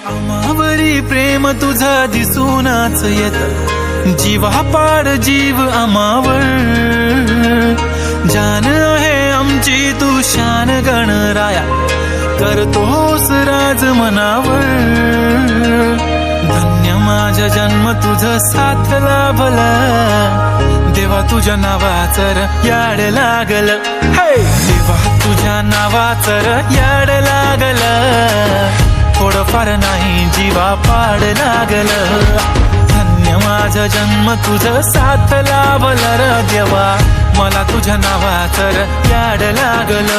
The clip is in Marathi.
आम्हावरी प्रेम तुझा दिसूनच येत, जीवा पाड जीव आम्हावर. जान आहे आमची तू शान गणराया, करतोस राज मनावर. धन्य माझा जन्म तुझ साथ लाभला, देवा तुझ्या नावाचर याड लागल. देवा तुझ्या नावाचर याड लागल, थोडंफार नाही जीवा पाड लागल. धन्य माझा जन्म तुझ साथ लाभल र देवा, मला तुझ्या नावाचर याड लागल.